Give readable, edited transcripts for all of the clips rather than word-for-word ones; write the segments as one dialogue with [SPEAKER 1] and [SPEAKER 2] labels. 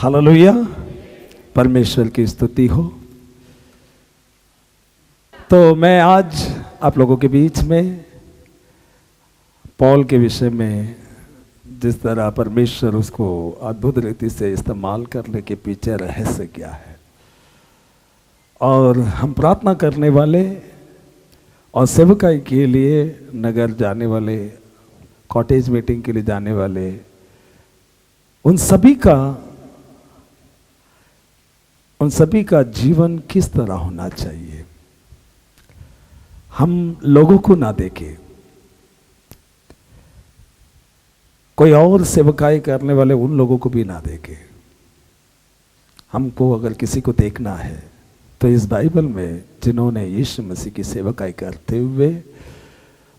[SPEAKER 1] Hallelujah, परमेश्वर की स्तुति हो। तो मैं आज आप लोगों के बीच में पौल के विषय में जिस तरह परमेश्वर उसको अद्भुत रीति से इस्तेमाल करने के पीछे रहस्य क्या है, और हम प्रार्थना करने वाले और सेवकाई के लिए नगर जाने वाले, कॉटेज मीटिंग के लिए जाने वाले, उन सभी का जीवन किस तरह होना चाहिए। हम लोगों को ना देखें, कोई और सेवकाई करने वाले उन लोगों को भी ना देखें। हमको अगर किसी को देखना है तो इस बाइबल में जिन्होंने यीशु मसीह की सेवकाई करते हुए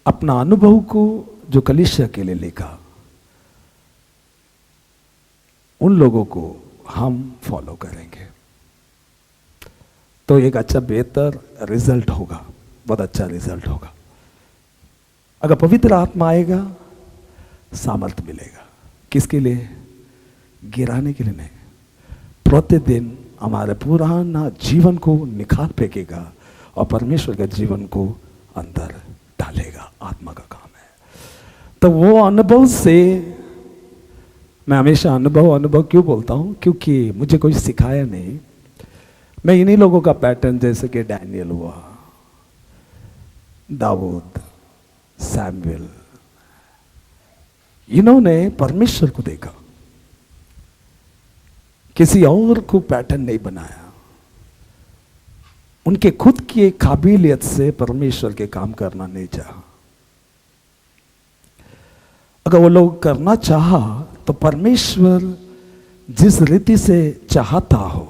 [SPEAKER 1] अपना अनुभव को जो कलीसिया के लिए लिखा, उन लोगों को हम फॉलो करेंगे तो एक अच्छा बेहतर रिजल्ट होगा, बहुत अच्छा रिजल्ट होगा। अगर पवित्र आत्मा आएगा, सामर्थ मिलेगा। किसके लिए? गिराने के लिए नहीं, प्रतिदिन हमारे पुराना जीवन को निखार फेंकेगा और परमेश्वर के जीवन को अंदर डालेगा। आत्मा का काम है। तो वो अनुभव से, मैं हमेशा अनुभव क्यों बोलता हूँ, क्योंकि मुझे कोई सिखाया नहीं। मैं इन्हीं लोगों का पैटर्न, जैसे कि डैनियल हुआ, दाऊद, सैमुएल, इन्होंने परमेश्वर को देखा, किसी और को पैटर्न नहीं बनाया। उनके खुद की काबिलियत से परमेश्वर के काम करना नहीं चाहा। अगर वो लोग करना चाहा तो परमेश्वर जिस रीति से चाहता हो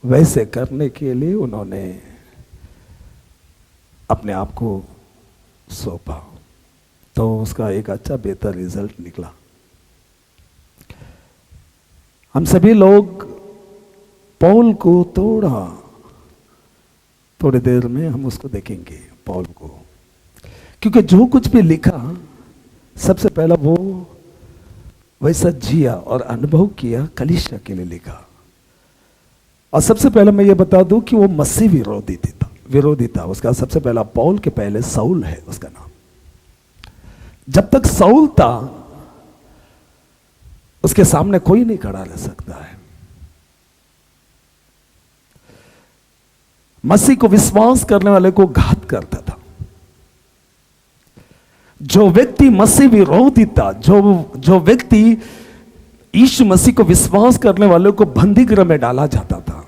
[SPEAKER 1] वैसे करने के लिए उन्होंने अपने आप को सौंपा, तो उसका एक अच्छा बेहतर रिजल्ट निकला। हम सभी लोग पौल को थोड़ी देर में हम उसको देखेंगे, पौल को, क्योंकि जो कुछ भी लिखा सबसे पहला वो वैसा जिया और अनुभव किया, कलीसिया के लिए लिखा। और सबसे पहले मैं ये बता दूं कि वो मसीह विरोधी था। उसका सबसे पहला, पौल के पहले साउल है उसका नाम। जब तक साउल था उसके सामने कोई नहीं खड़ा रह सकता है। मसीह को विश्वास करने वाले को घात करता था। जो व्यक्ति मसीह विरोधी था, जो व्यक्ति यीशु मसीह को विश्वास करने वालों को बंदी गृह में डाला जाता था,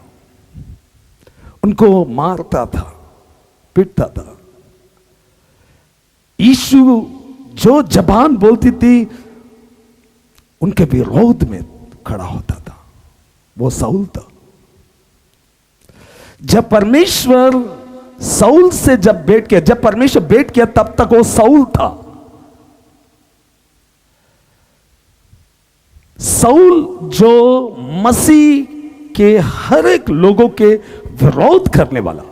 [SPEAKER 1] उनको मारता था, पीटता था। यीशु जो जबान बोलती थी उनके विरोध में खड़ा होता था, वो साउल था। जब परमेश्वर साउल से जब परमेश्वर भेंट किया तब तक वो साउल था। साउल जो मसीह के हर एक लोगों के विरोध करने वाला,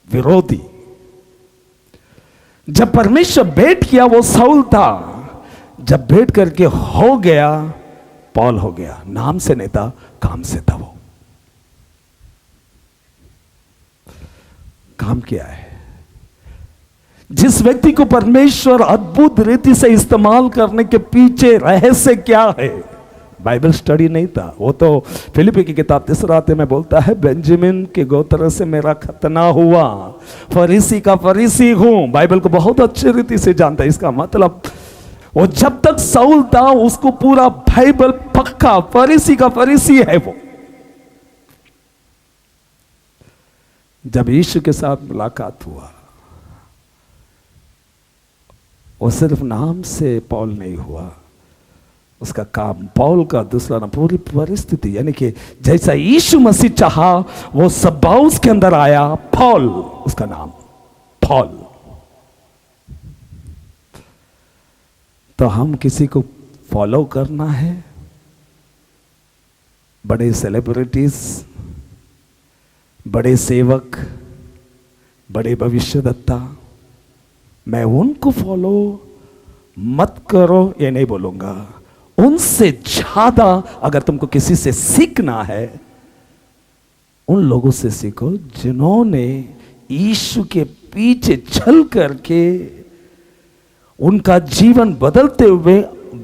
[SPEAKER 1] विरोधी, जब परमेश्वर भेंट किया वो साउल था। जब भेंट करके हो गया, पौल हो गया। नाम से नहीं था, काम से था। वो काम क्या है? जिस व्यक्ति को परमेश्वर अद्भुत रीति से इस्तेमाल करने के पीछे रहस्य क्या है? बाइबल स्टडी नहीं था। वो तो फिलिपी की किताब 3 अध्याय में बोलता है, बेंजामिन के गोत्र से मेरा खतना हुआ, फरीसी का फरीसी हूं। बाइबल को बहुत अच्छी रीति से जानता है। इसका मतलब वो जब तक साउल था उसको पूरा बाइबल पक्का, फरीसी का फरीसी है वो। जब यीशु के साथ मुलाकात हुआ, वो सिर्फ नाम से पौल नहीं हुआ, उसका काम, पौल का दूसरा नाम, पूरी परिस्थिति, यानी कि जैसा यीशु मसीह चाहा वो स्वभाव उसके अंदर आया। पौल, उसका नाम पौल। तो हम किसी को फॉलो करना है, बड़े सेलिब्रिटीज, बड़े सेवक, बड़े भविष्यद्वक्ता, मैं उनको फॉलो मत करो ये नहीं बोलूंगा, उनसे ज्यादा अगर तुमको किसी से सीखना है, उन लोगों से सीखो जिन्होंने यीशु के पीछे चल करके उनका जीवन बदलते हुए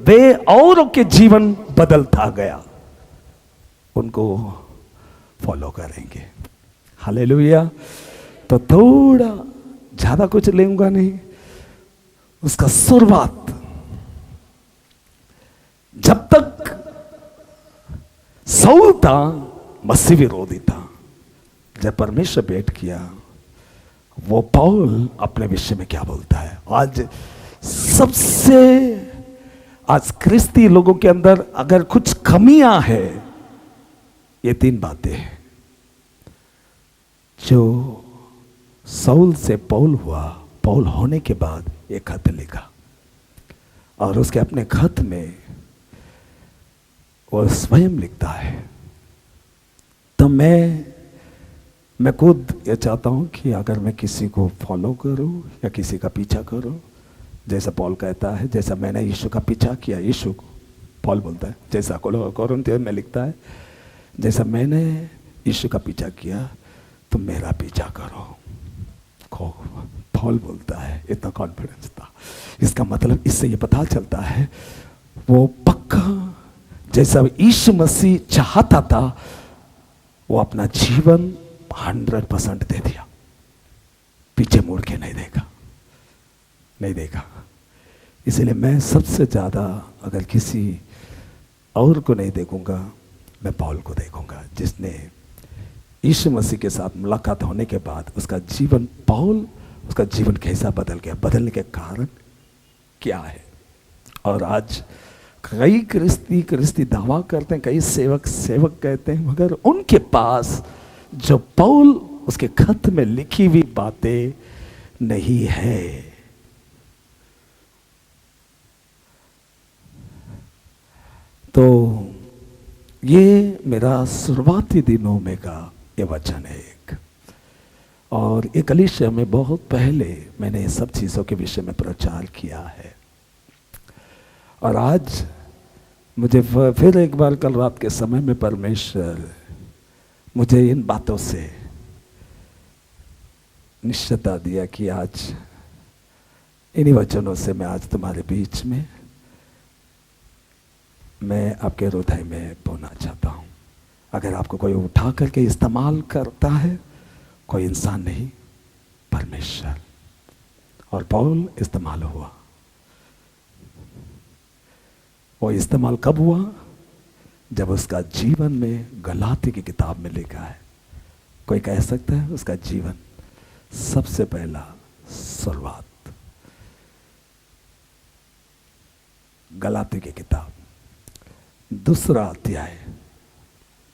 [SPEAKER 1] वे औरों के जीवन बदलता गया, उनको फॉलो करेंगे। हालेलुया। तो थोड़ा ज्यादा कुछ लेऊंगा नहीं, उसका शुरुआत जब तक साउल था मसीह विरोधी था, जब परमेश्वर भेंट किया, वो पौल अपने विषय में क्या बोलता है। आज क्रिस्ती लोगों के अंदर अगर कुछ कमियां है, ये 3 बातें हैं। जो साउल से पौल हुआ, पौल होने के बाद एक खत लिखा, और उसके अपने खत में वो स्वयं लिखता है। तो मैं खुद ये चाहता हूं कि अगर मैं किसी को फॉलो करूं या किसी का पीछा करूं, जैसा पौल कहता है, जैसा मैंने यीशु का पीछा किया, यीशु को पौल बोलता है, जैसा कोरिन्थियों में लिखता है, जैसा मैंने यीशु का पीछा किया तो मेरा पीछा करो। पौल बोलता है, इतना कॉन्फिडेंस था। इसका मतलब इससे ये पता चलता है वो पक्का जैसा यीशु मसीह चाहता था, वो अपना जीवन 100% दे दिया, पीछे मुड़ के नहीं देखा। इसलिए मैं सबसे ज्यादा अगर किसी और को नहीं देखूंगा, मैं पौल को देखूंगा, जिसने यीशु मसीह के साथ मुलाकात होने के बाद उसका जीवन, उसका जीवन कैसा बदल गया, बदलने के कारण क्या है। और आज कई क्रिस्ती दावा करते हैं, कई सेवक कहते हैं, मगर उनके पास जो पौल उसके खत में लिखी हुई बातें नहीं है। तो ये मेरा शुरुआती दिनों में का ये वचन है एक, और एक कलीसिया में बहुत पहले मैंने ये सब चीज़ों के विषय में प्रचार किया है। और आज मुझे फिर एक बार कल रात के समय में परमेश्वर मुझे इन बातों से निश्चयता दिया कि आज इन्हीं वचनों से मैं आज तुम्हारे बीच में, मैं आपके हृदय में बोलना चाहता हूँ। अगर आपको कोई उठा करके इस्तेमाल करता है, कोई इंसान नहीं, परमेश्वर। और पौल इस्तेमाल हुआ। वो इस्तेमाल कब हुआ? जब उसका जीवन में गलाती की किताब में लिखा है। कोई कह सकता है उसका जीवन सबसे पहला शुरुआत गलाती की किताब, 2 अध्याय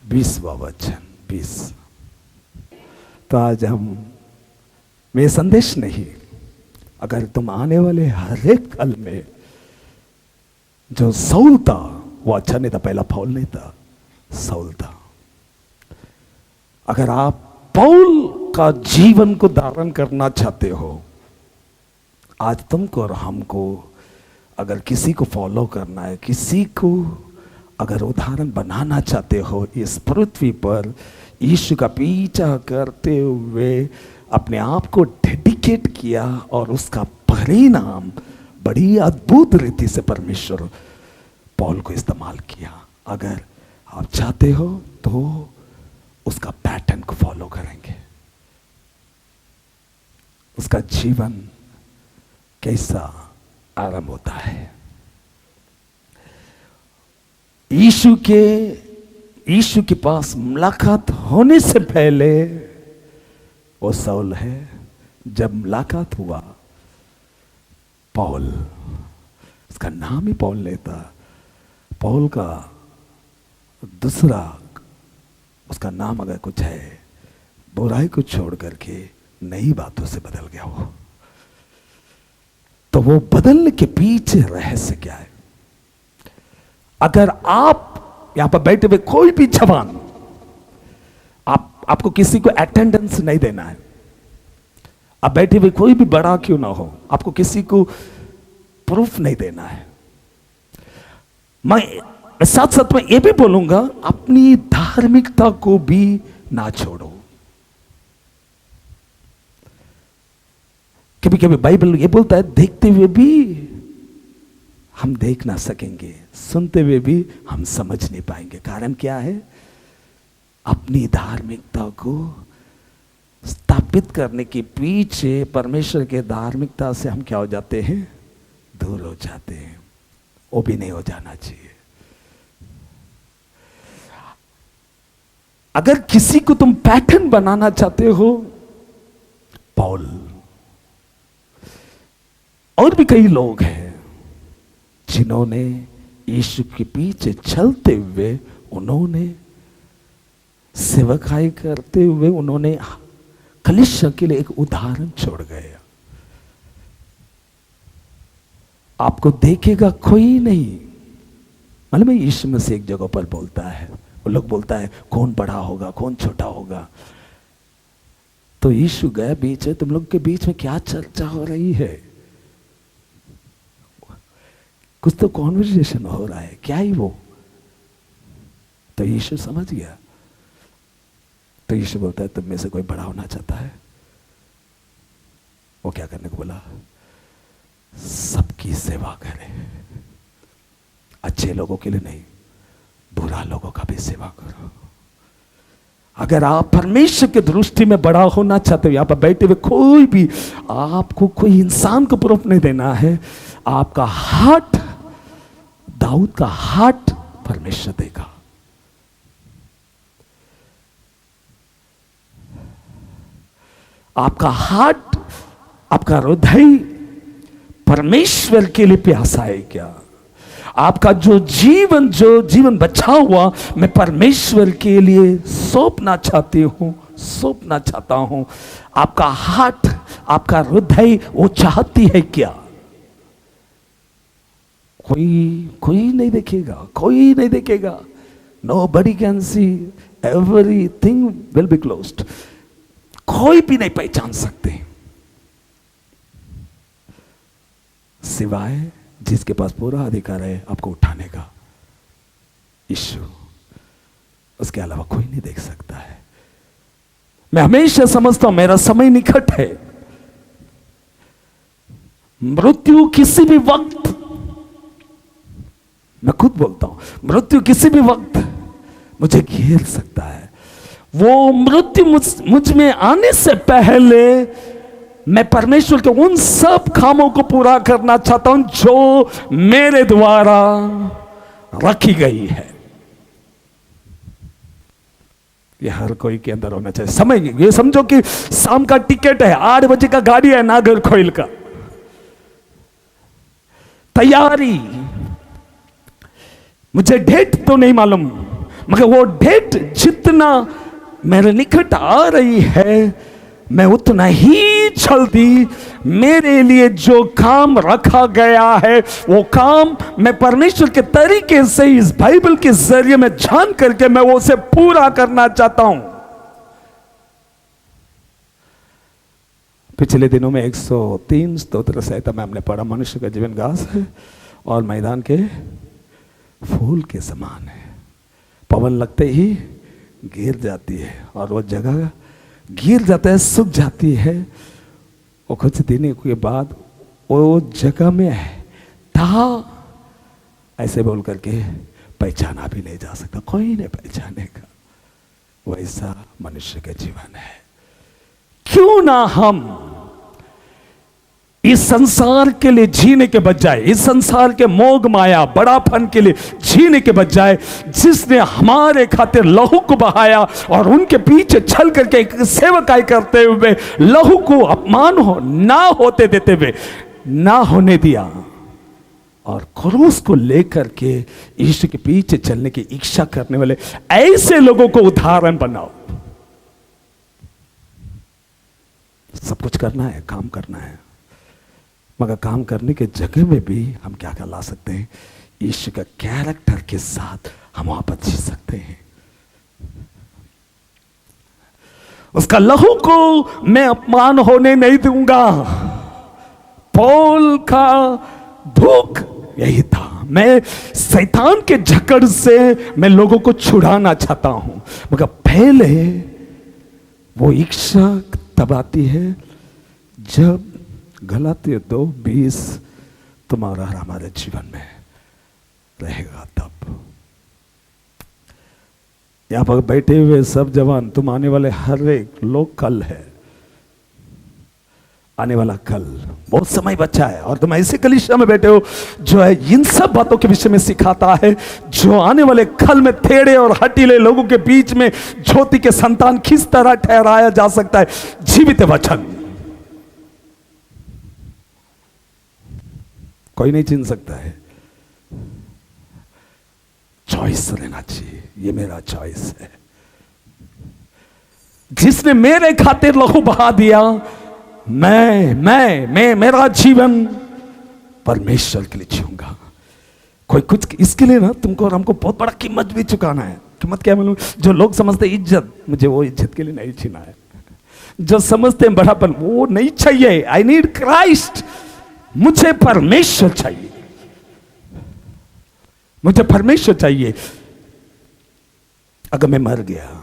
[SPEAKER 1] 20वां वचन 20। तो आज मैं संदेश नहीं, अगर तुम आने वाले हर एक कल में, जो साउल था वो अच्छा नहीं था, पहला पौल नहीं था, साउल था। अगर आप पौल का जीवन को धारण करना चाहते हो, आज तुमको और हमको अगर किसी को फॉलो करना है, किसी को अगर उदाहरण बनाना चाहते हो इस पृथ्वी पर, यीशु का पीछा करते हुए अपने आप को डेडिकेट किया, और उसका परिणाम बड़ी अद्भुत रीति से परमेश्वर पौल को इस्तेमाल किया। अगर आप चाहते हो तो उसका पैटर्न को फॉलो करेंगे। उसका जीवन कैसा आरंभ होता है। यीशु के पास मुलाकात होने से पहले वो साउल है। जब मुलाकात हुआ, पौल, उसका नाम ही पौल लेता, पौल का दूसरा उसका नाम अगर कुछ है, बुराई को छोड़ करके नई बातों से बदल गया वो। तो वो बदलने के पीछे रहस्य क्या है? अगर आप यहां पर बैठे हुए कोई भी जवान, आपको किसी को अटेंडेंस नहीं देना है, आप बैठे हुए कोई भी बड़ा क्यों ना हो, आपको किसी को प्रूफ नहीं देना है। मैं साथ साथ में ये भी बोलूंगा, अपनी धार्मिकता को भी ना छोड़ो। कभी कभी बाइबल ये बोलता है, देखते हुए भी हम देख ना सकेंगे, सुनते हुए भी हम समझ नहीं पाएंगे। कारण क्या है? अपनी धार्मिकता को स्थापित करने के पीछे परमेश्वर के धार्मिकता से हम क्या हो जाते हैं? दूर हो जाते हैं। वो भी नहीं हो जाना चाहिए। अगर किसी को तुम पैटर्न बनाना चाहते हो, पौल और भी कई लोग हैं जिन्होंने यीशु के पीछे चलते हुए, उन्होंने सेवकाई करते हुए, उन्होंने कलीसिया के लिए एक उदाहरण छोड़ गए। आपको देखेगा कोई नहीं। मालूम है, यीशु मसीह एक जगह पर बोलता है, वो लोग बोलता है कौन बड़ा होगा, कौन छोटा होगा। तो यीशु गया बीच है, तुम लोग के बीच में क्या चर्चा हो रही है? कुछ तो कॉन्वर्सेशन हो रहा है, क्या ही वो? तो यीशु समझ गया। तो यीशु बोलता है, तुम में से कोई बड़ा होना चाहता है? वो क्या करने को बोला? सबकी सेवा करे। अच्छे लोगों के लिए नहीं, बुरा लोगों का भी सेवा करो। अगर आप परमेश्वर की दृष्टि में बड़ा होना चाहते हो, यहां पर बैठे हुए कोई भी, आपको कोई इंसान को प्रूफ नहीं देना है। आपका हार्ट, दाऊद का हार्ट परमेश्वर देगा। आपका हार्ट, आपका हृदय परमेश्वर के लिए प्यासा है क्या? आपका जो जीवन बचा हुआ, मैं परमेश्वर के लिए सौंपना चाहती हूं, सौंपना चाहता हूं। आपका हार्ट, आपका हृदय वो चाहती है क्या? कोई नहीं देखेगा, कोई नहीं देखेगा। Nobody can see, everything will be closed। कोई भी नहीं पहचान सकते सिवाय जिसके पास पूरा अधिकार है आपको उठाने का, यीशु। उसके अलावा कोई नहीं देख सकता है। मैं हमेशा समझता हूं मेरा समय निकट है। मृत्यु किसी भी वक्त, मैं खुद बोलता हूं, मृत्यु किसी भी वक्त मुझे घेर सकता है। वो मृत्यु मुझ में आने से पहले मैं परमेश्वर के उन सब कामों को पूरा करना चाहता हूं जो मेरे द्वारा रखी गई है। ये हर कोई के अंदर होना चाहिए। समय, ये समझो कि शाम का टिकट है, 8 बजे का गाड़ी है नागरकोइल का, तैयारी। मुझे डेट तो नहीं मालूम, मगर वो डेट जितना मेरे निकट आ रही है, मैं उतना ही जल्दी मेरे लिए जो काम रखा गया है, वो काम मैं परमेश्वर के तरीके से इस बाइबल के जरिए में जान करके मैं वो उसे पूरा करना चाहता हूं। पिछले दिनों में 103 स्तोत्र संहिता में हमने पढ़ा, मनुष्य का जीवन घास है और मैदान के फूल के समान है। पवन लगते ही गिर जाती है और वो जगह गिर जाता है, सूख जाती है। और कुछ दिन के बाद वो जगह में था ऐसे बोल करके पहचाना भी नहीं जा सकता, कोई नहीं पहचानेगा। वैसा मनुष्य का जीवन है। क्यों ना हम इस संसार के लिए जीने के बजाय, इस संसार के मोह माया बड़ापन के लिए जीने के बजाय, जिसने हमारे खातिर लहू को बहाया और उनके पीछे चल करके एक सेवकाई करते हुए लहू को अपमान हो ना होते देते हुए ना होने दिया, और क्रूस को लेकर के यीशु के पीछे चलने की इच्छा करने वाले ऐसे लोगों को उदाहरण बनाओ। सब कुछ करना है, काम करना है, मगर काम करने के जगह में भी हम क्या क्या ला सकते हैं? यीशु का कैरेक्टर के साथ हम वहां पर जी सकते हैं। उसका लहू को मैं अपमान होने नहीं दूंगा। पौल का दुख यही था, मैं शैतान के जकड़ से मैं लोगों को छुड़ाना चाहता हूं, मगर पहले वो इच्छा तब आती है जब गलातियों 2:20 तुम्हारा और हमारे जीवन में रहेगा। तब यहां पर बैठे हुए सब जवान, तुम आने वाले हर एक लोग कल है, आने वाला कल, बहुत समय बचा है, और तुम ऐसे कलीसिया में बैठे हो जो है इन सब बातों के विषय में सिखाता है, जो आने वाले कल में टेढ़े और हटीले लोगों के बीच में ज्योति के संतान किस तरह ठहराया जा सकता है। जीवित वचन कोई नहीं छीन सकता है। चॉइस रहना चाहिए, ये मेरा चॉइस है। जिसने मेरे खातिर लहू बहा दिया, मैं मेरा जीवन परमेश्वर के लिए जीऊंगा। कोई कुछ इसके लिए ना तुमको और हमको बहुत बड़ा कीमत भी चुकाना है। कीमत क्या मालूम? जो लोग समझते इज्जत, मुझे वो इज्जत के लिए नहीं छीना है। जो समझते हैं बड़ापन, वो नहीं चाहिए। आई नीड क्राइस्ट, मुझे परमेश्वर चाहिए, मुझे परमेश्वर चाहिए। अगर मैं मर गया,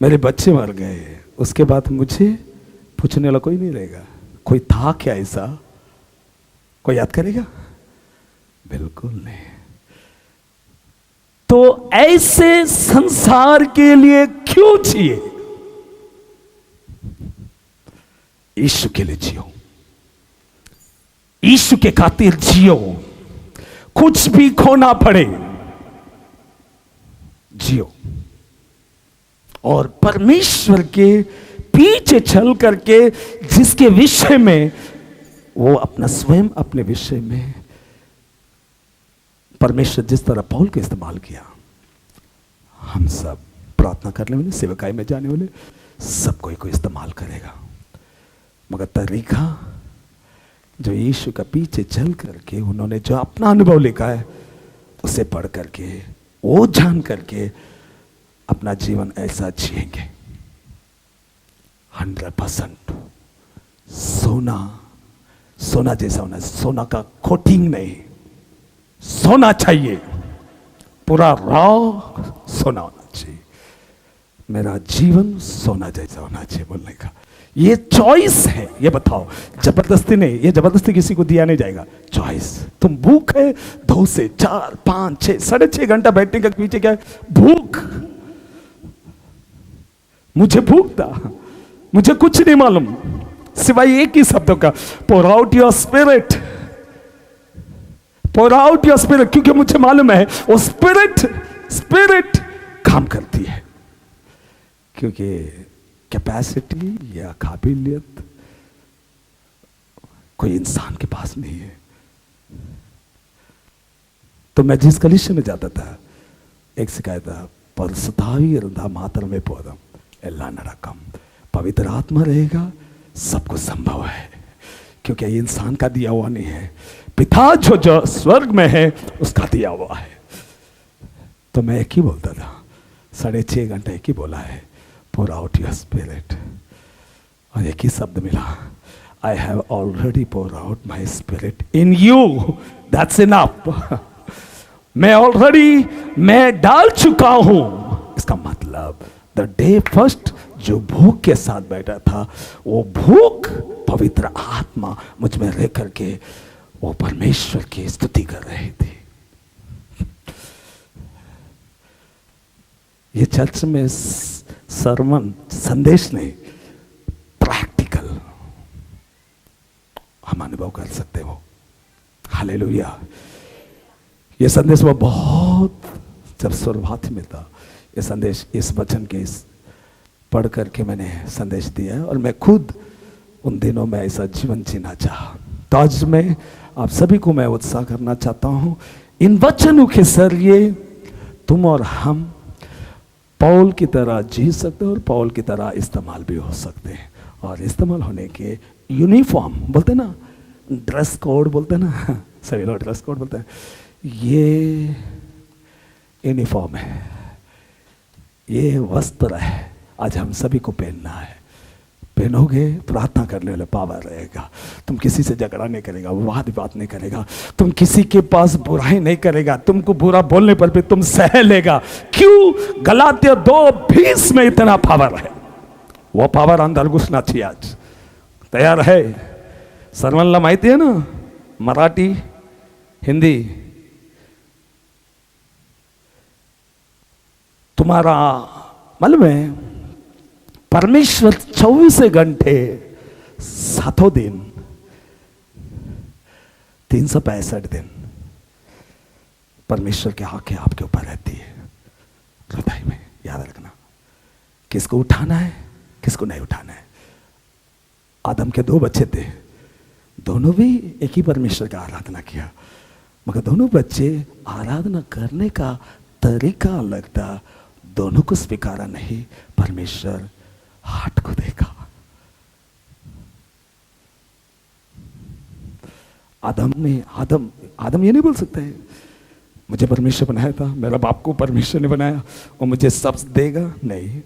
[SPEAKER 1] मेरे बच्चे मर गए, उसके बाद मुझे पूछने वाला कोई नहीं रहेगा। कोई था क्या ऐसा? कोई याद करेगा? बिल्कुल नहीं। तो ऐसे संसार के लिए क्यों जिए? यीशु के लिए जियो, यीशु के खातिर जियो, कुछ भी खोना पड़े जियो, और परमेश्वर के पीछे चल करके जिसके विषय में वो अपना स्वयं अपने विषय में परमेश्वर जिस तरह पौल को इस्तेमाल किया, हम सब प्रार्थना करने वाले, सेवकाई में जाने वाले सब कोई को इस्तेमाल करेगा। मगर तरीका जो यीशु का पीछे चल करके उन्होंने जो अपना अनुभव लिखा है उसे पढ़ करके, वो जान करके अपना जीवन ऐसा जिएंगे। 100% सोना, सोना जैसा होना, सोना का कोटिंग नहीं, सोना चाहिए, पूरा रॉ सोना होना चाहिए। मेरा जीवन सोना जैसा होना चाहिए बोलने का ये चॉइस है। ये बताओ, जबरदस्ती नहीं, ये जबरदस्ती किसी को दिया नहीं जाएगा। चॉइस। तुम भूख है, 2 से 4, 5, 6, 6.5 घंटा बैठने के पीछे क्या है? भूख। मुझे भूख था, मुझे कुछ नहीं मालूम सिवाय एक ही शब्दों का, pour out your spirit, pour out your spirit, क्योंकि मुझे मालूम है वो स्पिरिट काम करती है। क्योंकि कैपेसिटी या काबिलियत कोई इंसान के पास नहीं है। तो मैं जिस कलीसिया में जाता था, एक शिकायत था, परिशुद्धावी रंधा मात्र में पोदम एल्ला नरकम, पवित्र आत्मा रहेगा सब कुछ संभव है, क्योंकि ये इंसान का दिया हुआ नहीं है, पिता जो स्वर्ग में है उसका दिया हुआ है। तो मैं एक ही बोलता था, 6.5 घंटे एक ही बोला है, pour out your spirit, और एक ही शब्द मिला, I have already poured out my spirit in you, that's enough। मैं डाल चुका हूं। इसका मतलब द डे फर्स्ट जो भूख के साथ बैठा था, वो भूख पवित्र आत्मा मुझ में रह करके वो परमेश्वर की स्तुति कर रही थी। ये चर्च में सरमन संदेश नहीं, प्रैक्टिकल हम अनुभव कर सकते हो। हालेलुया। ये संदेश वो बहुत जब शुरुआत में था, ये संदेश इस वचन के पढ़ करके मैंने संदेश दिया है, और मैं खुद उन दिनों में ऐसा जीवन जीना चाहा। तो आज मैं आप सभी को मैं उत्साह करना चाहता हूं, इन वचनों के जरिए तुम और हम पौल की तरह जी सकते हैं, और पौल की तरह इस्तेमाल भी हो सकते हैं। और इस्तेमाल होने के यूनिफॉर्म बोलते ना, ड्रेस कोड बोलते ना, सभी लोग ड्रेस कोड बोलते हैं, ये यूनिफॉर्म है, ये वस्त्र है, आज हम सभी को पहनना है। पहनोगे, प्रार्थना करने वाले पावर रहेगा। तुम किसी से झगड़ा नहीं करेगा, वाद विवाद नहीं करेगा, तुम किसी के पास बुराई नहीं करेगा, तुमको बुरा बोलने पर भी तुम सह लेगा। क्यों? गलातिया 2:20 में इतना पावर है। वो पावर अंदर घुसना चाहिए। आज तैयार है? सर्वांना माहिती है ना, मराठी, हिंदी। तुम्हारा मालूम है, परमेश्वर 24 घंटे 7 दिन 365 दिन परमेश्वर की आंखें आपके ऊपर रहती है, हृदय में। याद रखना, किसको उठाना है, किसको नहीं उठाना है। आदम के 2 बच्चे थे, दोनों भी एक ही परमेश्वर का आराधना किया, मगर दोनों बच्चे आराधना करने का तरीका अलग था। दोनों को स्वीकारा नहीं। परमेश्वर हार्ट को देखा। आदम ये नहीं बोल सकता है मुझे परमेश्वर बनाया था, मेरा बाप को परमेश्वर ने बनाया और मुझे सब देगा। नहीं।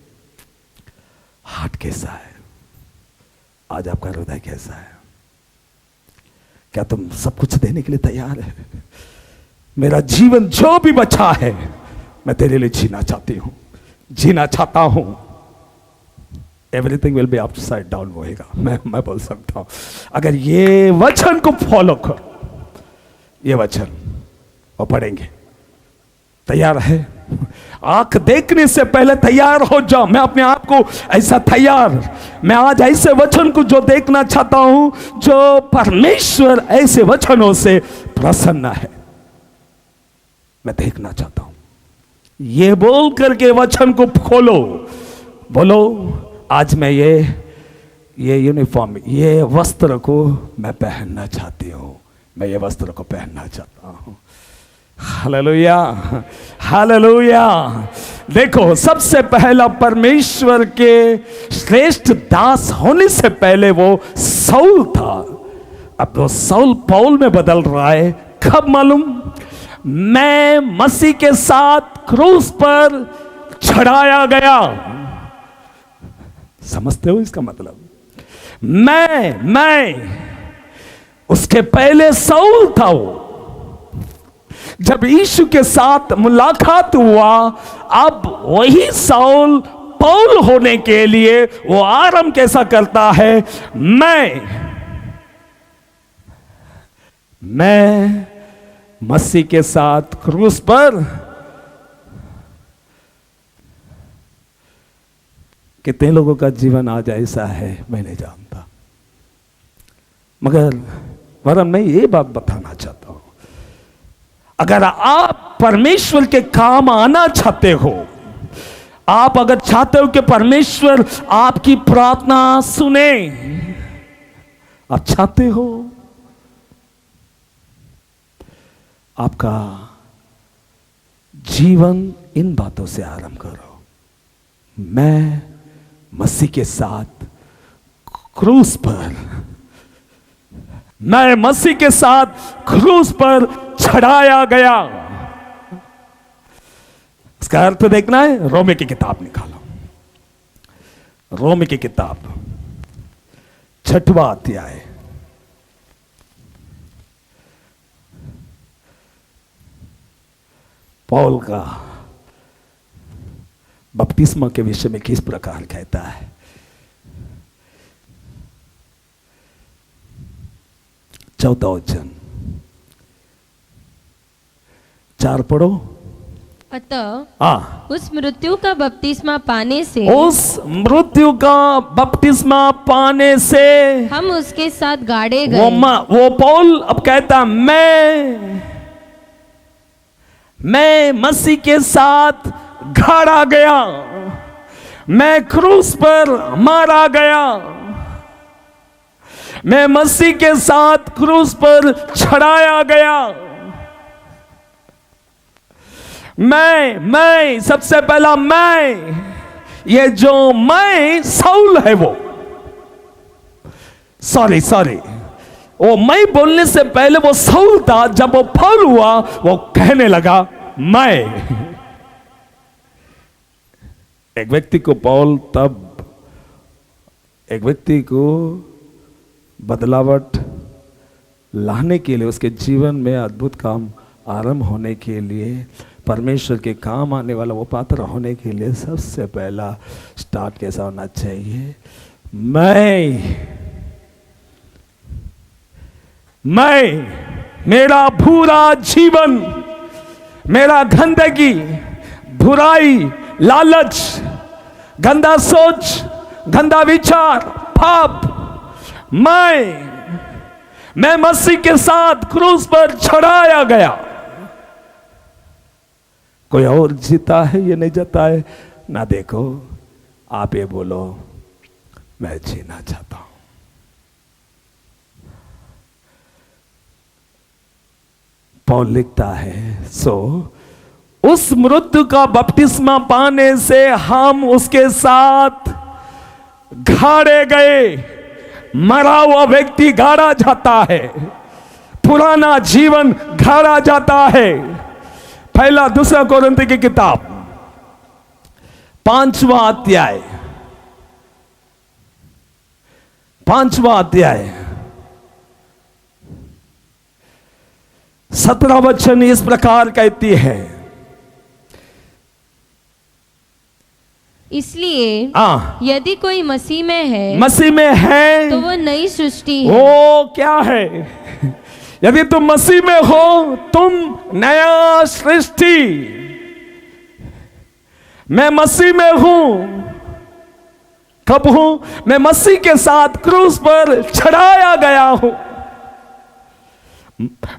[SPEAKER 1] हार्ट कैसा है? आज आपका हृदय कैसा है? क्या तुम सब कुछ देने के लिए तैयार है? मेरा जीवन जो भी बचा है मैं तेरे लिए जीना चाहती हूं, जीना चाहता हूं। Everything will be upside down होएगा। मैं बोल सकता हूं, अगर ये वचन को फॉलो करो, ये वचन और पढ़ेंगे। तैयार है? आंख देखने से पहले तैयार हो जाओ। मैं अपने आप को ऐसा तैयार, मैं आज ऐसे वचन को जो देखना चाहता हूं, जो परमेश्वर ऐसे वचनों से प्रसन्न है, मैं देखना चाहता हूं। ये बोल करके वचन को खोलो, बोलो आज मैं ये यूनिफॉर्म, ये वस्त्र को मैं पहनना चाहती हूं, मैं ये वस्त्र को पहनना चाहता हूं। Hallelujah, hallelujah. देखो, सबसे पहला परमेश्वर के श्रेष्ठ दास होने से पहले वो साउल था। अब वो साउल पौल में बदल रहा है। कब मालूम? मैं मसीह के साथ क्रूस पर चढ़ाया गया। समझते हो इसका मतलब? मैं उसके पहले साउल था। वो जब यीशु के साथ मुलाकात हुआ, अब वही साउल पौल होने के लिए वो आरंभ कैसा करता है? मैं मसीह के साथ क्रूस पर। कितने लोगों का जीवन आज ऐसा है मैं नहीं जानता, मगर वरन मैं ये बात बताना चाहता हूं, अगर आप परमेश्वर के काम आना चाहते हो, आप अगर चाहते हो कि परमेश्वर आपकी प्रार्थना सुने, आप चाहते हो, आपका जीवन इन बातों से आरंभ करो। मैं मसीह के साथ क्रूस पर, मैं मसीह के साथ क्रूस पर चढ़ाया गया। इसका अर्थ देखना है। रोमी की किताब निकालो, रोमी की किताब 6वां अध्याय, पौल का बपतिस्मा के विषय में किस प्रकार कहता है। 4वां वचन, 4 पढ़ो।
[SPEAKER 2] अतः उस मृत्यु का बपतिस्मा पाने से,
[SPEAKER 1] उस मृत्यु का बपतिस्मा पाने से
[SPEAKER 2] हम उसके साथ गाड़े गए।
[SPEAKER 1] वो पौल अब कहता, मैं मसीह के साथ गाड़ा गया, मैं क्रूस पर मारा गया, मैं मसीह के साथ क्रूस पर चढ़ाया गया। मैं सबसे पहला ये जो मैं साउल है, वो सॉरी वो मैं बोलने से पहले वो साउल था। जब वो पौल हुआ, वो कहने लगा मैं। एक व्यक्ति को पौल तब एक व्यक्ति को बदलावट लाने के लिए, उसके जीवन में अद्भुत काम आरंभ होने के लिए, परमेश्वर के काम आने वाला वो पात्र होने के लिए सबसे पहला स्टार्ट कैसा होना चाहिए? मेरा पूरा जीवन, मेरा गंदगी, बुराई, लालच, गंदा सोच, गंदा विचार, पाप, मैं मसीह के साथ क्रूस पर चढ़ाया गया। कोई और जीता है, ये नहीं जाता है ना। देखो, आप ये बोलो, मैं जीना चाहता हूं। पौल लिखता है, सो उस मृत्यु का बपतिस्मा पाने से हम उसके साथ गाड़े गए। मरा हुआ व्यक्ति गाड़ा जाता है, पुराना जीवन गाड़ा जाता है। पहला दूसरा कोरिन्थी की किताब 5वां अध्याय 17 वचन इस प्रकार कहती है,
[SPEAKER 2] इसलिए यदि कोई मसीह में है तो वो नई सृष्टि है।
[SPEAKER 1] वो क्या है? यदि तुम मसीह में हो, तुम नया सृष्टि। मैं मसीह में हूं। कब हूं? मैं मसीह के साथ क्रूस पर चढ़ाया गया हूं।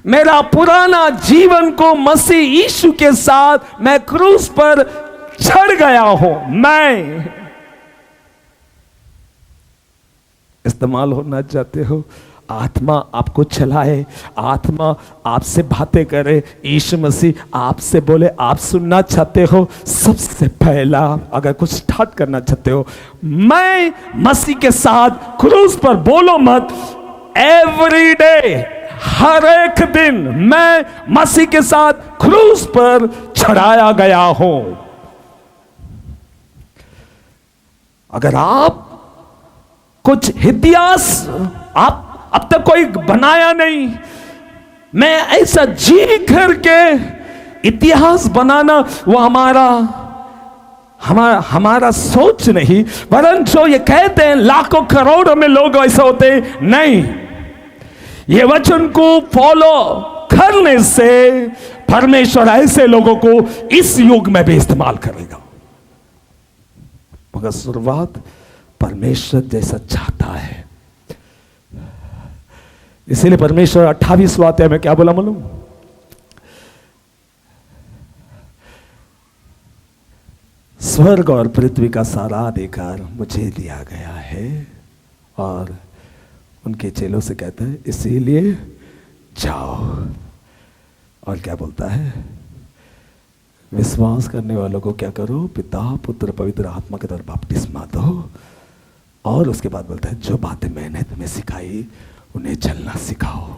[SPEAKER 1] मेरा पुराना जीवन को मसीह यीशु के साथ मैं क्रूस पर चढ़ गया हूं। मैं इस्तेमाल होना चाहते हो? आत्मा आपको चलाए, आत्मा आपसे बातें करे, यीशु मसीह आपसे बोले, आप सुनना चाहते हो? सबसे पहला अगर कुछ स्टार्ट करना चाहते हो, मैं मसीह के साथ क्रूस पर, बोलो मत एवरी डे, हर एक दिन मैं मसीह के साथ क्रूस पर चढ़ाया गया हूं। अगर आप कुछ इतिहास आप अब तक कोई बनाया नहीं, मैं ऐसा जी करके इतिहास बनाना वो हमारा सोच नहीं, वरन जो ये कहते हैं लाखों करोड़ों में लोग ऐसे होते हैं, नहीं। ये वचन को फॉलो करने से परमेश्वर ऐसे लोगों को इस युग में भी इस्तेमाल करेगा। मगर शुरुआत परमेश्वर जैसा चाहता है। इसीलिए परमेश्वर 28वां अध्याय में क्या बोला मालूम? स्वर्ग और पृथ्वी का सारा अधिकार मुझे दिया गया है। और उनके चेलों से कहता है, इसीलिए जाओ। और क्या बोलता है? विश्वास करने वालों को क्या करो? पिता, पुत्र, पवित्र आत्मा के द्वारा बपतिस्मा दो। और उसके बाद बोलता है, जो बातें मैंने तुम्हें सिखाई उन्हें चलना सिखाओ।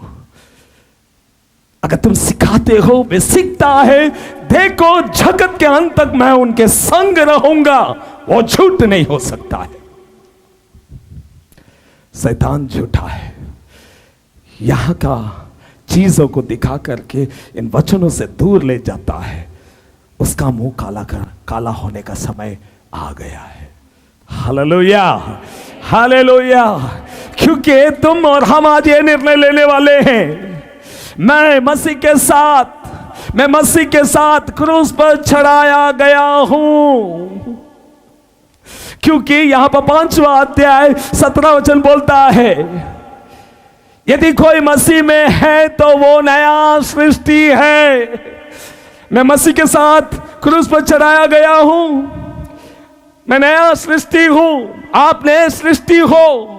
[SPEAKER 1] अगर तुम सिखाते हो, वे सीखता है। देखो, जगत के अंत तक मैं उनके संग रहूंगा। वो झूठ नहीं हो सकता है। शैतान झूठा है। यहां का चीजों को दिखा करके इन वचनों से दूर ले जाता है। उसका मुंह काला होने का समय आ गया है। Hallelujah, hallelujah. क्योंकि तुम और हम आज ये निर्णय लेने वाले हैं, मैं मसीह के साथ क्रूस पर चढ़ाया गया हूं। क्योंकि यहां पर 5वां अध्याय 17 वचन बोलता है, यदि कोई मसीह में है तो वो नया सृष्टि है। मैं मसीह के साथ क्रूस पर चढ़ाया गया हूं। मैं नया सृष्टि हूं। आप नए सृष्टि हो।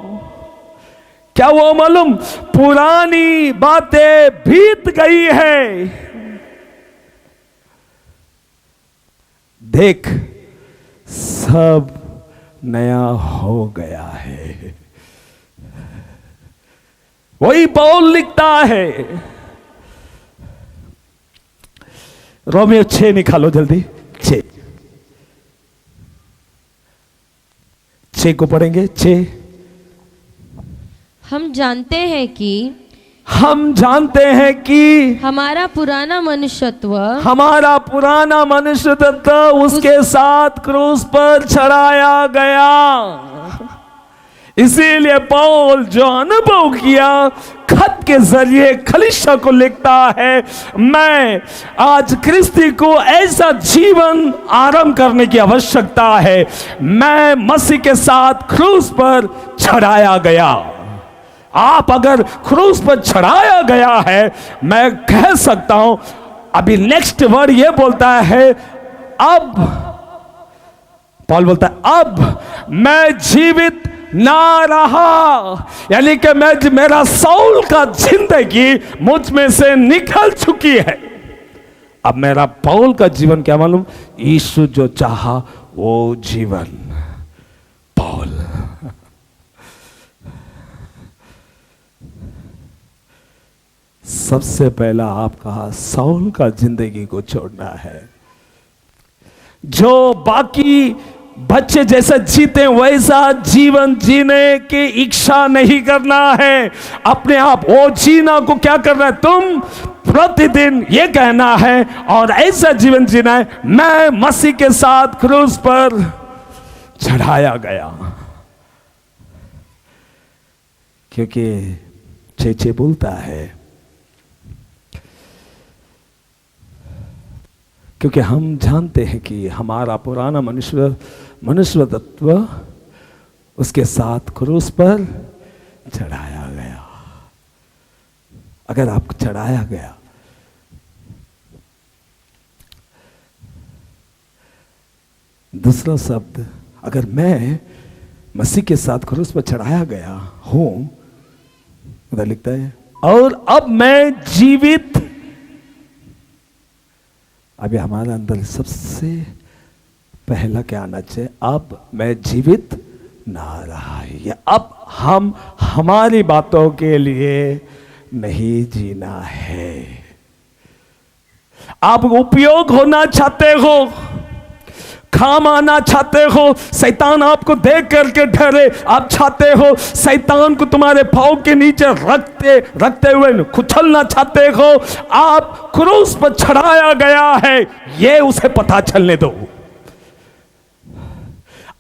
[SPEAKER 1] क्या वो मालूम? पुरानी बातें बीत गई है। देख, सब नया हो गया है। वही पौल लिखता है। रोमियो 6 निकालो जल्दी। 6 को पढ़ेंगे। 6
[SPEAKER 2] हम जानते हैं कि
[SPEAKER 1] हमारा पुराना मनुष्यत्व उसके साथ क्रूस पर चढ़ाया गया। इसीलिए पौल जो अनुभव किया खत के जरिए कलीसिया को लिखता है, मैं आज क्रिस्ती को ऐसा जीवन आरंभ करने की आवश्यकता है। मैं मसीह के साथ क्रूस पर चढ़ाया गया। आप अगर क्रूस पर चढ़ाया गया है, मैं कह सकता हूं, अभी नेक्स्ट वर्ड ये बोलता है, अब पौल बोलता है अब मैं जीवित ना रहा, यानी कि मेरा साउल का जिंदगी मुझ में से निकल चुकी है। अब मेरा पौल का जीवन क्या मालूम, यीशु जो चाहा वो जीवन। पौल सबसे पहला आपका साउल का जिंदगी को छोड़ना है। जो बाकी बच्चे जैसा जीते वैसा जीवन जीने की इच्छा नहीं करना है। अपने आप वो जीना को क्या करना है, तुम प्रतिदिन ये कहना है और ऐसा जीवन जीना है, मैं मसीह के साथ क्रूस पर चढ़ाया गया। क्योंकि चेचे बोलता है, क्योंकि हम जानते हैं कि हमारा पुराना मनुष्य तत्व उसके साथ क्रूस पर चढ़ाया गया। अगर आप चढ़ाया गया, दूसरा शब्द, अगर मैं मसीह के साथ क्रूस पर चढ़ाया गया हूं, उधर लिखता है, और अब मैं जीवित। अभी हमारे अंदर सबसे पहला क्या आना चाहिए, अब मैं जीवित ना रहा। ये अब हम हमारी बातों के लिए नहीं जीना है। आप उपयोग होना चाहते हो, काम आना चाहते हो, शैतान आपको देख करके डरे, आप चाहते हो शैतान को तुम्हारे पांव के नीचे रखते हुए कुचलना चाहते हो। आप क्रूस पर चढ़ाया गया है, ये उसे पता चलने दो।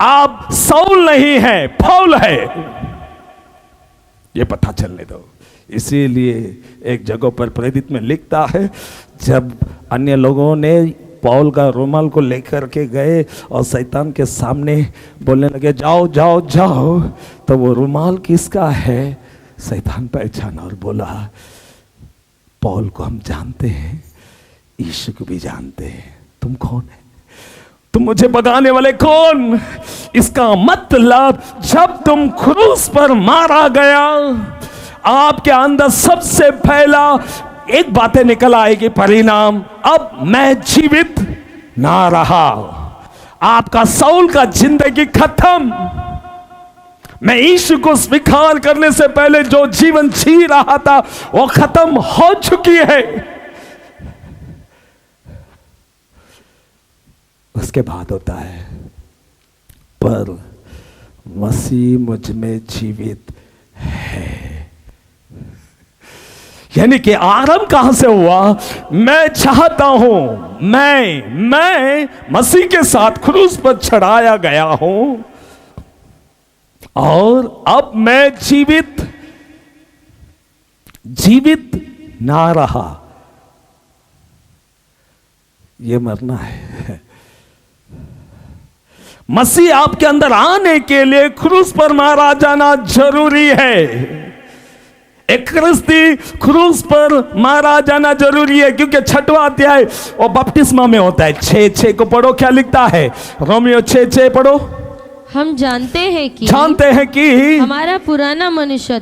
[SPEAKER 1] आप साउल नहीं है, पौल है, ये पता चलने दो। इसीलिए एक जगह पर प्रेरित में लिखता है, जब अन्य लोगों ने पौल का रुमाल को लेकर के गए और शैतान के सामने बोलने लगे जाओ जाओ जाओ, तो वो रुमाल किसका है शैतान पहचाना और बोला, पौल को हम जानते हैं, यीशु को भी जानते हैं, तुम कौन है, तुम मुझे बताने वाले कौन। इसका मतलब जब तुम क्रूस पर मारा गया, आपके अंदर सबसे पहला एक बातें निकल आएगी, परिणाम, अब मैं जीवित ना रहा। आपका साउल का जिंदगी खत्म। मैं यीशु को स्वीकार करने से पहले जो जीवन जी रहा था वो खत्म हो चुकी है। उसके बाद होता है, पर मसीह मुझ में जीवित है। यानी कि आरंभ कहां से हुआ, मैं चाहता हूं, मैं मसीह के साथ क्रूस पर चढ़ाया गया हूं और अब मैं जीवित ना रहा। ये मरना है। मसीह आपके अंदर आने के लिए क्रूस पर मारा जाना जरूरी है। एक क्रिस्ती क्रूस पर मारा जाना जरूरी है, क्योंकि 6वां अध्याय और बपतिस्मा में होता है। 6:6 को पढ़ो, क्या लिखता है, रोमियो 6:6 पढ़ो।
[SPEAKER 2] हम जानते हैं कि हमारा पुराना मनुष्य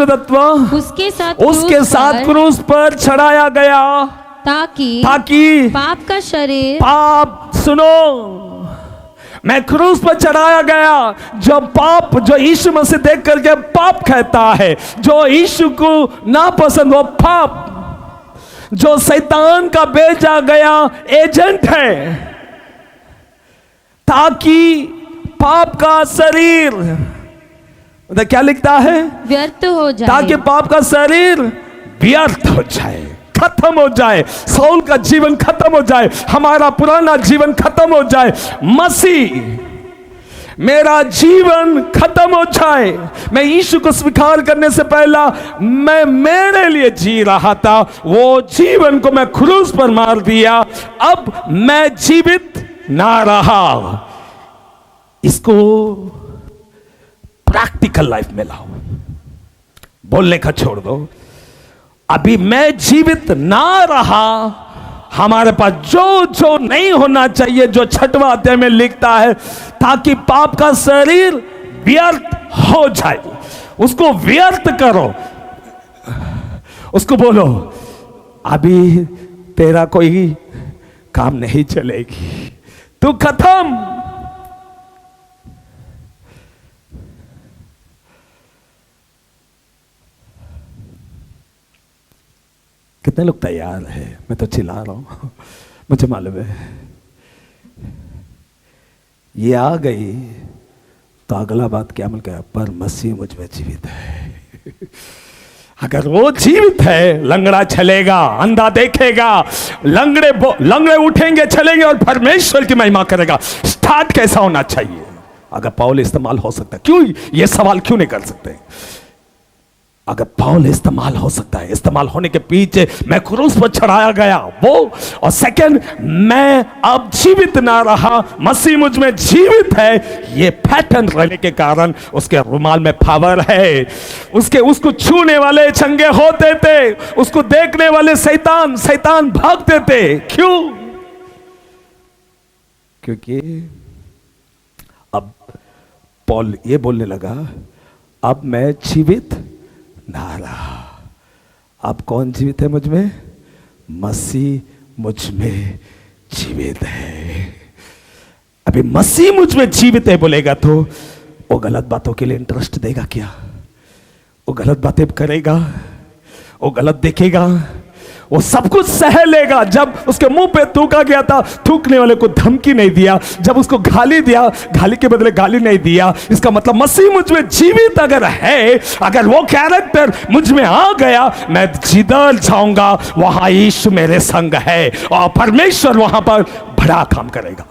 [SPEAKER 2] तत्व उसके साथ क्रूस पर चढ़ाया गया, ताकि पाप सुनो, मैं क्रूस पर चढ़ाया गया। जो यीशु मसीह देख करके पाप कहता है, जो यीशु को नापसंद वो पाप, जो शैतान का भेजा गया एजेंट है, ताकि पाप का शरीर
[SPEAKER 1] मतलब क्या लिखता है?
[SPEAKER 2] व्यर्थ हो जाए,
[SPEAKER 1] ताकि पाप का शरीर व्यर्थ हो जाए, खत्म हो जाए, साउल का जीवन खत्म हो जाए, हमारा पुराना जीवन खत्म हो जाए, मसीह मेरा जीवन खत्म हो जाए। मैं यीशु को स्वीकार करने से पहला मैं मेरे लिए जी रहा था, वो जीवन को मैं क्रूस पर मार दिया, अब मैं जीवित ना रहा। इसको प्रैक्टिकल लाइफ में लाओ, बोलने का छोड़ दो। अभी मैं जीवित ना रहा, हमारे पास जो जो नहीं होना चाहिए, जो 6वां अध्याय में लिखता है, ताकि पाप का शरीर व्यर्थ हो जाए। उसको व्यर्थ करो, उसको बोलो अभी तेरा कोई काम नहीं चलेगी, तू खत्म। कितने लोग तैयार है? मैं तो चिल्ला रहा हूं, मुझे मालूम है। ये आ गई तो अगला बात क्या मिल गया? पर मसीह मुझ में जीवित है। अगर वो जीवित है, लंगड़ा चलेगा, अंधा देखेगा, लंगड़े उठेंगे, चलेंगे और परमेश्वर की महिमा करेगा। स्टार्ट कैसा होना चाहिए? अगर पौल इस्तेमाल हो सकता है, क्यों ये सवाल क्यों नहीं कर सकते? अगर पौल इस्तेमाल हो सकता है, इस्तेमाल होने के पीछे मैं क्रूस पर चढ़ाया गया वो, और सेकंड मैं अब जीवित ना रहा, मसीह मुझ में जीवित है, ये पैटर्न रहने के कारण उसके रुमाल में पावर है। उसको छूने वाले चंगे होते थे, उसको देखने वाले शैतान भागते थे। क्यों? क्योंकि अब पौल ये बोलने लगा, अब मैं जीवित ना रहा। अब कौन जीवित है मुझ में? मसीह मुझ में जीवित है। अभी मसीह मुझ में जीवित है बोलेगा तो वो गलत बातों के लिए इंटरेस्ट देगा क्या? वो गलत बातें करेगा, वो गलत देखेगा, वो सब कुछ सह लेगा। जब उसके मुंह पे थूका गया था, थूकने वाले को धमकी नहीं दिया, जब उसको गाली दिया, गाली के बदले गाली नहीं दिया। इसका मतलब मसीह मुझ में जीवित अगर है, अगर वो कैरेक्टर मुझ में आ गया, मैं जिधर जाऊंगा वहां यीशु मेरे संग है और परमेश्वर वहां पर बड़ा काम करेगा।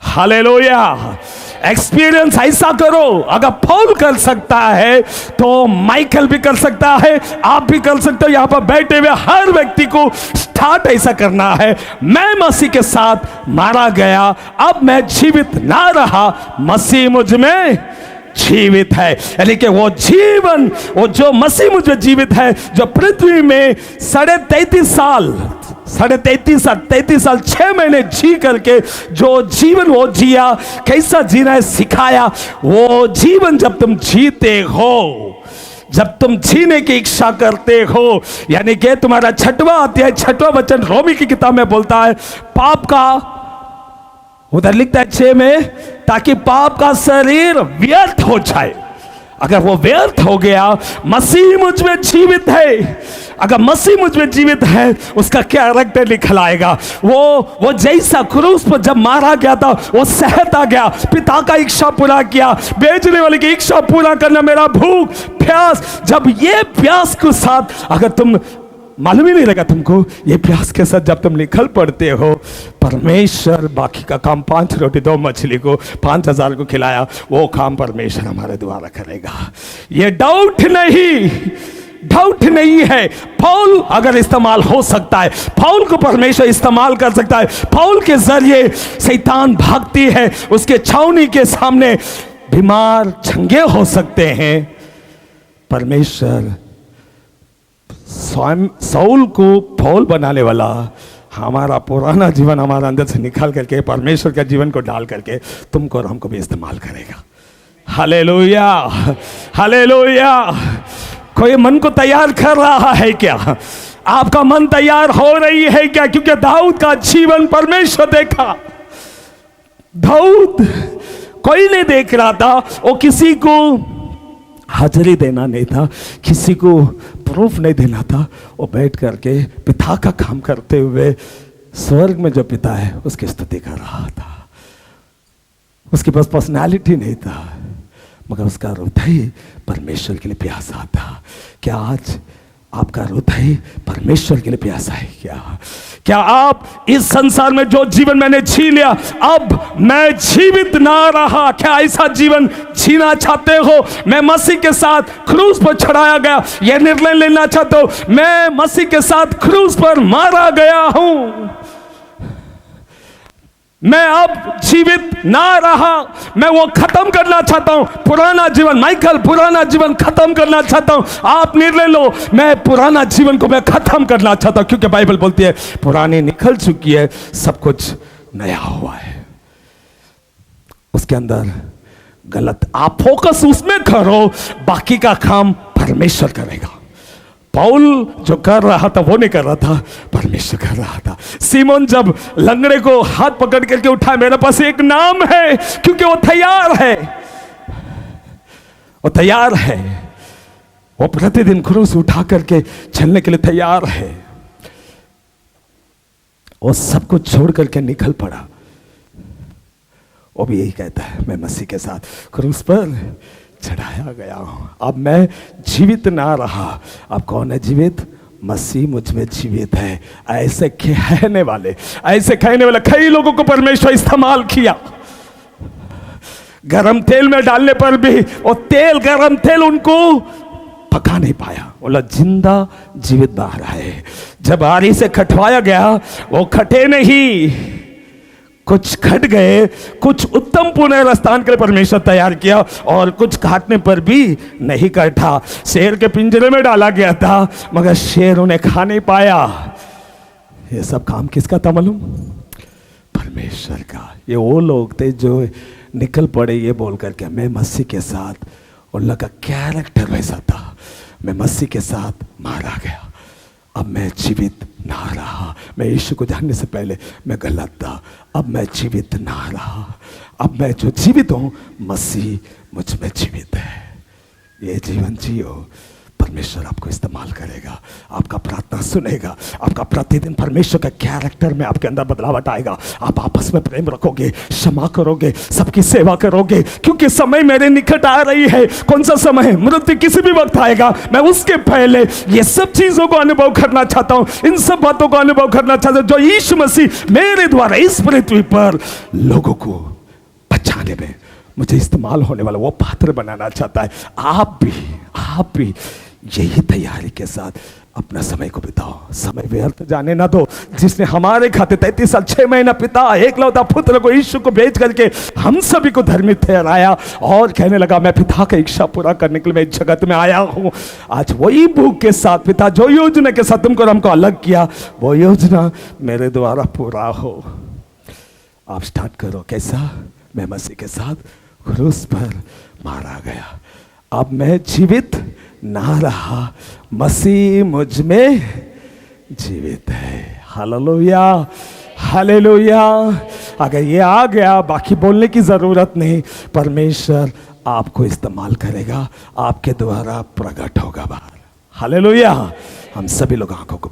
[SPEAKER 1] हालेलुया। एक्सपीरियंस ऐसा करो, अगर पौल कर सकता है तो माइकल भी कर सकता है, आप भी कर सकते हो। यहां पर बैठे हुए हर व्यक्ति को स्टार्ट ऐसा करना है, मैं मसीह के साथ मारा गया, अब मैं जीवित ना रहा, मसीह मुझ में जीवित है। यानी कि वो जीवन, वो जो मसीह मुझ में जीवित है, जो पृथ्वी में 33.5 साल 6 महीने जी करके जो जीवन वो जिया, कैसा जीना है सिखाया, वो जीवन जब तुम जीते हो, जब तुम जीने की इच्छा करते हो, यानी कि तुम्हारा 6वां अध्याय 6वां वचन रोमी की किताब में बोलता है, पाप का, उधर लिखता है 6 में, ताकि पाप का शरीर व्यर्थ हो जाए। अगर वो व्यर्थ हो गया, मसीह मुझ में जीवित है। अगर मसीह मुझ में जीवित है, उसका कैरेक्टर निकलाएगा। वो जैसा क्रूस पर जब मारा गया था, वो सहता गया, पिता का इच्छा पूरा किया, बेचने वाले की इच्छा पूरा करना मेरा भूख प्यास। जब ये प्यास के साथ, अगर तुम मालूम ही नहीं लगा तुमको, ये प्यास के साथ जब तुम निकल पड़ते हो, परमेश्वर बाकी का काम, 5 रोटी 2 मछली को 5000 को खिलाया, वो काम परमेश्वर हमारे द्वारा करेगा। ये डाउट नहीं है। पौल अगर इस्तेमाल हो सकता है, पौल को परमेश्वर इस्तेमाल कर सकता है, पौल के जरिए शैतान भागती है, उसके छावनी के सामने बीमार चंगे हो सकते हैं। परमेश्वर साउल को पौल बनाने वाला, हमारा पुराना जीवन हमारा अंदर से निकाल करके परमेश्वर का जीवन को डाल करके तुमको और हमको भी इस्तेमाल करेगा। Hallelujah, hallelujah. कोई मन को तैयार कर रहा है क्या? आपका मन तैयार हो रही है क्या? क्योंकि दाऊद का जीवन परमेश्वर देखा। दाऊद कोई नहीं देख रहा था, वो किसी को हाजिरी देना नहीं था, किसी को प्रूफ नहीं देना था, वो बैठ करके पिता का काम करते हुए स्वर्ग में जो पिता है उसकी स्तुति कर रहा था। उसके पास पर्सनालिटी नहीं था, मगर उसका हृदय परमेश्वर के लिए प्यासा था। क्या आज आपका हृदय परमेश्वर के लिए प्यासा है? क्या आप इस संसार में जो जीवन मैंने जी लिया, अब मैं जीवित ना रहा, क्या ऐसा जीवन जीना चाहते हो? मैं मसीह के साथ क्रूस पर चढ़ाया गया, यह निर्णय लेना चाहते हो मैं मसीह के साथ क्रूस पर मारा गया हूं, मैं अब जीवित ना रहा, मैं वो खत्म करना चाहता हूं पुराना जीवन। माइकल, पुराना जीवन खत्म करना चाहता हूं। आप निर्णय लो, मैं पुराना जीवन को मैं खत्म करना चाहता हूं, क्योंकि बाइबल बोलती है पुरानी निकल चुकी है, सब कुछ नया हुआ है। उसके अंदर गलत, आप फोकस उसमें करो, बाकी का काम परमेश्वर करेगा। पौल जो कर रहा था वो नहीं कर रहा था, परमेश्वर कर रहा था। सीमोन जब लंगड़े को हाथ पकड़ करके उठाया, मेरे पास एक नाम है, क्योंकि वो तैयार है, वो तैयार है, वो प्रतिदिन क्रूस उठा करके चलने के लिए तैयार है। वो सब कुछ छोड़ करके निकल पड़ा। वो भी यही कहता है, मैं मसीह के साथ क्रूस पर चढ़ाया गया हूं, अब मैं जीवित ना रहा। अब कौन है जीवित? मसीह मुझ में जीवित है। ऐसे कहने वाले, कई लोगों को परमेश्वर इस्तेमाल किया। गरम तेल में डालने पर भी वो तेल, गरम तेल उनको पका नहीं पाया। बोला जिंदा जीवित बाहर आए। जब आरी से कटवाया गया, वो कटे नहीं, कुछ कट गए, कुछ उत्तम पुनर्स्थान के लिए परमेश्वर तैयार किया, और कुछ काटने पर भी नहीं कटा। शेर के पिंजरे में डाला गया था, मगर शेर उन्हें खा नहीं पाया। ये सब काम किसका था मालूम? परमेश्वर का। ये वो लोग थे जो निकल पड़े ये बोल करके मैं मसीह के साथ, उन लोग का कैरेक्टर वैसा था, मैं मसीह के साथ मारा गया, अब मैं जीवित ना रहा। मैं यीशु को जानने से पहले मैं गलत था, अब मैं जीवित ना रहा, अब मैं जो जीवित हूं मसीह मुझ में जीवित है। ये जीवन जियो, परमेश्वर आपको इस्तेमाल करेगा, आपका प्रार्थना सुनेगा, आपका प्रतिदिन परमेश्वर का कैरेक्टर में आपके अंदर बदलावट आएगा। आप आपस में प्रेम रखोगे, क्षमा करोगे, सबकी सेवा करोगे, क्योंकि समय मेरे निकट आ रही है। कौन सा समय? मृत्यु किसी भी वक्त आएगा। मैं उसके पहले ये सब चीजों को अनुभव करना चाहता हूं, इन सब बातों को अनुभव करना चाहता हूं जो यीशु मसीह मेरे द्वारा इस पृथ्वी पर लोगों को बचाने में मुझे इस्तेमाल होने वाला वो पात्र बनाना चाहता है। आप भी यही तैयारी के साथ अपना समय को बिताओ। समय व्यर्थ जाने ना दो। जिसने हमारे खाते 33 साल 6 महीना पिता एकलौता पुत्र को, यीशु को भेज करके हम सभी को धर्मी ठहराया, और कहने लगा मैं पिता की इच्छा पूरा करने के लिए मैं जगत में आया हूं। आज वही भूख के साथ पिता जो योजना के साथ तुमको हमको अलग किया, वो योजना मेरे द्वारा पूरा हो। आप स्टार्ट करो। कैसा? मैं मसीह के साथ क्रूस पर मारा गया, अब मैं जीवित ना रहा, मसीह मुझ में जीवित है। Hallelujah, hallelujah. अगर ये आ गया, बाकी बोलने की जरूरत नहीं। परमेश्वर आपको इस्तेमाल करेगा, आपके द्वारा प्रकट होगा बाहर। हालेलुया। हम सभी लोग आंखों को